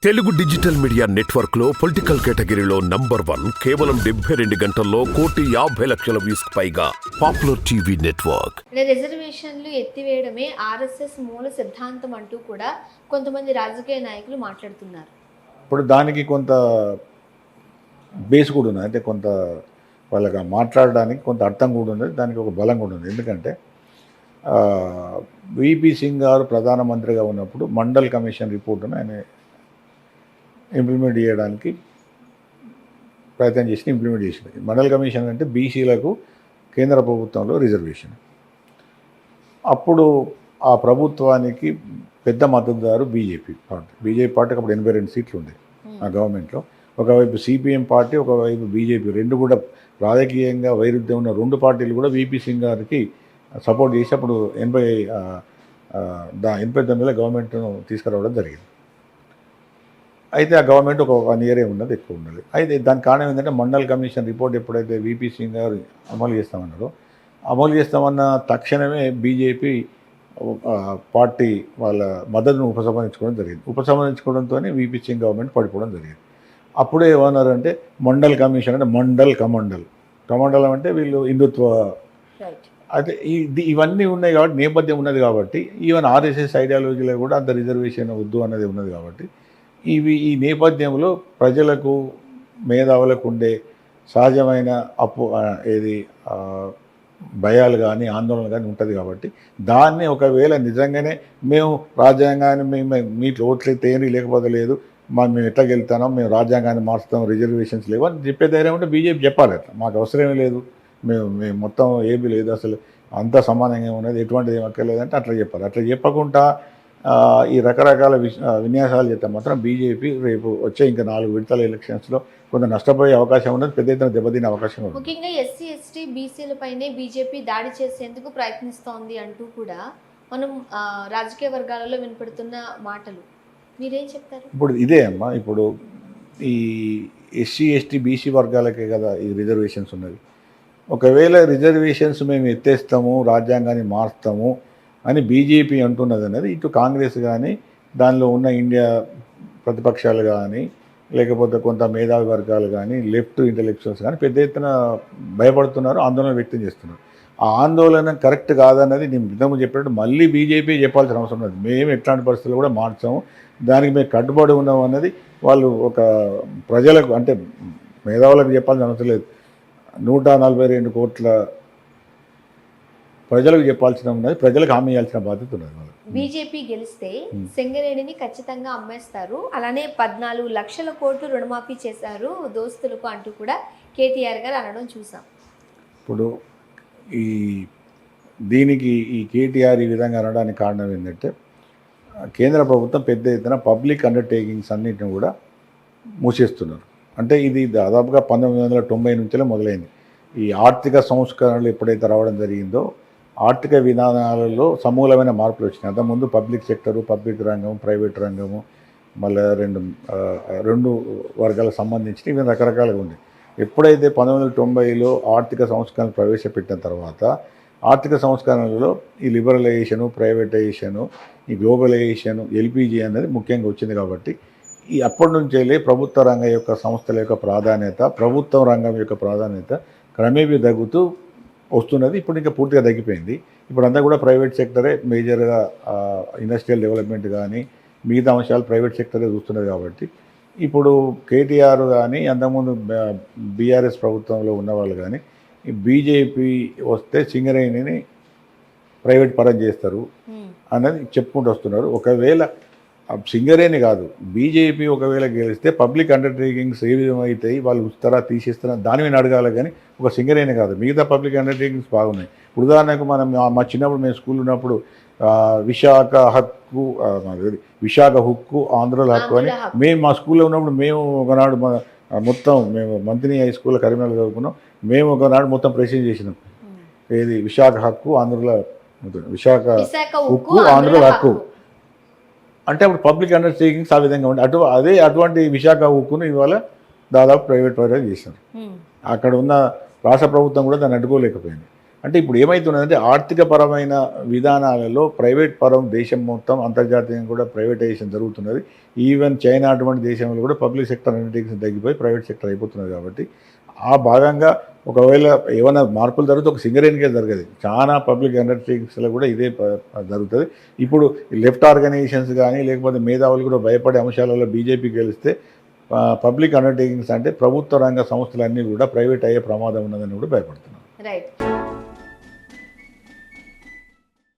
Telugu digital media network లో political కేటగిరీలో number 1 కేవలం 72 గంటల్లో 1,50,00,000 వ్యూస్ పైగా పాపులర్ టీవీ నెట్వర్క్. రిజర్వేషన్లు ఎత్తివేయడమే ఆర్ఎస్ఎస్ మూల సిద్ధాంతం అంటూ కూడా కొంతమంది రాజకీయ నాయకులు మాట్లాడుతున్నారు. ఇప్పుడు దానికి కొంత బేస్ కూడా ఉంది, అంటే కొంత వాళ్ళకి మాట్లాడడానికి కొంత అర్థం కూడా ఉంది, దానికి ఒక బలం కూడా ఉంది. ఎందుకంటే విపి సింగ్ గారు ప్రధానమంత్రిగా ఉన్నప్పుడు మండల్ కమిషన్ రిపోర్టును ఆయన ఇంప్లిమెంట్ చేయడానికి ప్రయత్నం చేసి ఇంప్లిమెంట్ చేసింది. మండల్ కమిషన్ అంటే బీసీలకు కేంద్ర ప్రభుత్వంలో రిజర్వేషన్. అప్పుడు ఆ ప్రభుత్వానికి పెద్ద మద్దతుదారు బీజేపీ పార్టీకి అప్పుడు 82 సీట్లు ఉంది ఆ గవర్నమెంట్లో. ఒకవైపు సిపిఎం పార్టీ, ఒకవైపు బీజేపీ, రెండు కూడా రాజకీయంగా వైరుధ్యం ఉన్న రెండు పార్టీలు కూడా విపి సింగ్ గారికి సపోర్ట్ చేసి అప్పుడు 89లో గవర్నమెంట్ను తీసుకురావడం జరిగింది. అయితే ఆ గవర్నమెంట్ ఒక 1 ఇయరే ఉన్నది, ఎక్కువ ఉన్నది. అయితే దాని కారణం ఏంటంటే మండల్ కమిషన్ రిపోర్ట్ ఎప్పుడైతే విపి సింగ్ గారు అమలు చేస్తామన్న తక్షణమే బీజేపీ పార్టీ వాళ్ళ మద్దతును ఉపసంహరించుకోవడంతో విపి సింగ్ గవర్నమెంట్ పడిపోవడం జరిగింది. అప్పుడే ఏమన్నారంటే మండల్ కమిషన్ అంటే కమండలం అంటే వీళ్ళు హిందుత్వ. అయితే ఇవన్నీ ఉన్నాయి కాబట్టి, నేపథ్యం ఉన్నది కాబట్టి, ఈవెన్ ఆర్ఎస్ఎస్ ఐడియాలజీలో కూడా అంత రిజర్వేషన్ వద్దు అన్నది ఉన్నది కాబట్టి ఈ నేపథ్యంలో ప్రజలకు, మేధావులకు ఉండే సహజమైన భయాలు కానీ ఆందోళన కానీ ఉంటుంది కాబట్టి దాన్ని ఒకవేళ నిజంగానే మేము రాజ్యాంగాన్ని మీట్లో ఓట్లయితే ఏంటి లేకపోతే లేదు, మేము ఎట్లా గెలుతానో, మేము రాజ్యాంగాన్ని మార్చుతాం, రిజర్వేషన్స్ లేవు అని చెప్పే ధైర్యం ఉంటే బీజేపీ చెప్పాలి. అట్లా మాకు అవసరమే లేదు, మేము మొత్తం ఏమీ లేదు, అసలు అంతా సమానంగా ఉన్నది, ఎటువంటిది ఏం అక్కర్లేదంటే అట్లా చెప్పాలి. అట్లా చెప్పకుండా ఈ రకరకాల విన్యాసాలు చేస్తే మాత్రం బీజేపీ రేపు వచ్చే ఇంకా 4 విడతల ఎలక్షన్స్లో కొంత నష్టపోయే అవకాశం ఉన్నది, పెద్ద ఎత్తున దెబ్బతినే అవకాశం ఉంది. ముఖ్యంగా ఎస్సీ ఎస్టీ బీసీలపైనే బీజేపీ దాడి చేసేందుకు ప్రయత్నిస్తోంది అంటూ కూడా మనం రాజకీయ వర్గాలలో వినపడుతున్న మాటలు, మీరేం చెప్తారు? ఇప్పుడు ఇదే అమ్మా, ఇప్పుడు ఈ ఎస్సీ ఎస్టీ బీసీ వర్గాలకే కదా ఈ రిజర్వేషన్స్ ఉన్నది. ఒకవేళ రిజర్వేషన్స్ మేము ఎత్తేస్తాము, రాజ్యాంగాన్ని మారుస్తాము అని బీజేపీ అంటున్నది అనేది ఇటు కాంగ్రెస్ కానీ, దానిలో ఉన్న ఇండియా ప్రతిపక్షాలు కానీ, లేకపోతే కొంత మేధావి వర్గాలు కానీ, లెఫ్ట్ ఇంటలెక్చువల్స్ కానీ పెద్ద ఎత్తున భయపడుతున్నారు, ఆందోళన వ్యక్తం చేస్తున్నారు. ఆ ఆందోళన కరెక్ట్ కాదన్నది నేను ఇంతకు చెప్పినట్టు మళ్ళీ బీజేపీ చెప్పాల్సిన అవసరం ఉన్నది. మేము ఎట్లాంటి పరిస్థితులు కూడా మార్చాము, దానికి మేము కట్టుబడి ఉన్నాం అన్నది వాళ్ళు ఒక ప్రజలకు, అంటే మేధావులకు చెప్పాల్సిన అవసరం లేదు, 142 కోట్ల ప్రజలకు చెప్పాల్సిన ఉన్నది, ప్రజలకు హామీ ఇవ్వాల్సిన బాధ్యత ఉన్నది. బీజేపీ గెలిస్తే సింగరేణిని ఖచ్చితంగా అమ్మేస్తారు, అలానే 14 లక్షల కోట్లు రుణమాఫీ చేశారు దోస్తులకు అంటూ కూడా కేటీఆర్ గారు అనడం చూసాం. ఇప్పుడు దీనికి ఈ కేటీఆర్ ఈ విధంగా అనడానికి కారణం ఏంటంటే కేంద్ర ప్రభుత్వం పెద్ద ఎత్తున పబ్లిక్ అండర్టేకింగ్స్ అన్నింటిని కూడా మూసేస్తున్నారు. అంటే ఇది దాదాపుగా 1990 నుంచే మొదలైంది. ఈ ఆర్థిక సంస్కరణలు ఎప్పుడైతే రావడం జరిగిందో ఆర్థిక విధానాలలో సమూలమైన మార్పులు వచ్చినాయి. అంతకుముందు పబ్లిక్ సెక్టరు, పబ్లిక్ రంగం, ప్రైవేట్ రంగము, మళ్ళీ రెండు వర్గాలకు సంబంధించి ఇవి రకరకాలుగా ఉంది. ఎప్పుడైతే 1990లో ఆర్థిక సంస్కరణలు ప్రవేశపెట్టిన తర్వాత ఆర్థిక సంస్కరణలలో ఈ లిబరలైజేషను, ప్రైవేటైజేషను, ఈ గ్లోబలైజేషను, ఎల్పిజి అనేది ముఖ్యంగా వచ్చింది. కాబట్టి అప్పటి నుంచే ప్రభుత్వ రంగం యొక్క సంస్థల యొక్క ప్రాధాన్యత, ప్రభుత్వ రంగం యొక్క ప్రాధాన్యత క్రమేపీ తగ్గుతూ వస్తున్నది. ఇప్పుడు ఇంకా పూర్తిగా తగ్గిపోయింది. ఇప్పుడు అంతా కూడా ప్రైవేట్ సెక్టరే మేజర్గా, ఇండస్ట్రియల్ డెవలప్మెంట్ కానీ మిగతా అంశాలు ప్రైవేట్ సెక్టరే చూస్తున్నది. కాబట్టి ఇప్పుడు కేటీఆర్ కానీ, అంతకుముందు బీఆర్ఎస్ ప్రభుత్వంలో ఉన్నవాళ్ళు కానీ బీజేపీ వస్తే సింగరేణిని ప్రైవేట్ పరం చేస్తారు అన్నది చెప్పుకుంటూ వస్తున్నారు. ఒకవేళ సింగరేణి కాదు, బీజేపీ ఒకవేళ గెలిస్తే పబ్లిక్ అండర్టేకింగ్స్ ఏ విధమవుతాయి, వాళ్ళు ఇస్తారా తీసిస్తారా దాని మీద అడగాలి, కానీ ఒక సింగరేణి కాదు, మిగతా పబ్లిక్ అండర్టేకింగ్స్ బాగున్నాయి. ఉదాహరణకు మా చిన్నప్పుడు మేము స్కూల్ ఉన్నప్పుడు విశాఖ హక్కు, ఆంధ్రుల హక్కు అని మేము మా స్కూల్లో ఉన్నప్పుడు మేము ఒకనాడు మేము మంత్రి హై స్కూల్లో కరీంనగర్ చదువుకున్నాం. మేము ఒకనాడు మొత్తం ప్రెసిడెంట్ చేసినాం, ఏది విశాఖ హక్కు, విశాఖ హక్కు, ఆంధ్రుల హక్కు అంటే అప్పుడు పబ్లిక్ అండర్టేకింగ్స్ ఆ విధంగా ఉండే. అటువంటి విశాఖ హక్కును ఇవాళ దాదాపు ప్రైవేట్ చేశారు. అక్కడ ఉన్న రాష్ట్ర ప్రభుత్వం కూడా దాన్ని అడ్డుకోలేకపోయింది. అంటే ఇప్పుడు ఏమవుతున్నదంటే ఆర్థికపరమైన విధానాలలో ప్రైవేట్ పరం దేశం మొత్తం అంతర్జాతీయంగా కూడా ప్రైవేటైజేషన్ జరుగుతున్నది. ఈవెన్ చైనా అటువంటి దేశంలో కూడా పబ్లిక్ సెక్టర్ అండర్టేకింగ్స్ తగ్గిపోయి ప్రైవేట్ సెక్టర్ అయిపోతున్నది. కాబట్టి ఆ భాగంగా ఒకవేళ ఏమైనా మార్పులు జరిగితే ఒక సింగరేణికే జరగదు, చాలా పబ్లిక్ అండర్టేకింగ్స్లో కూడా ఇదే జరుగుతుంది. ఇప్పుడు లెఫ్ట్ ఆర్గనైజేషన్స్ కానీ లేకపోతే మేధావులు కూడా భయపడే అంశాలలో బీజేపీ గెలిస్తే పబ్లిక్ అండర్టేకింగ్స్ అంటే ప్రభుత్వ రంగ సంస్థలన్నీ కూడా ప్రైవేట్ అయ్యే ప్రమాదం ఉన్నదని కూడా భయపడుతున్నారు. రైట్.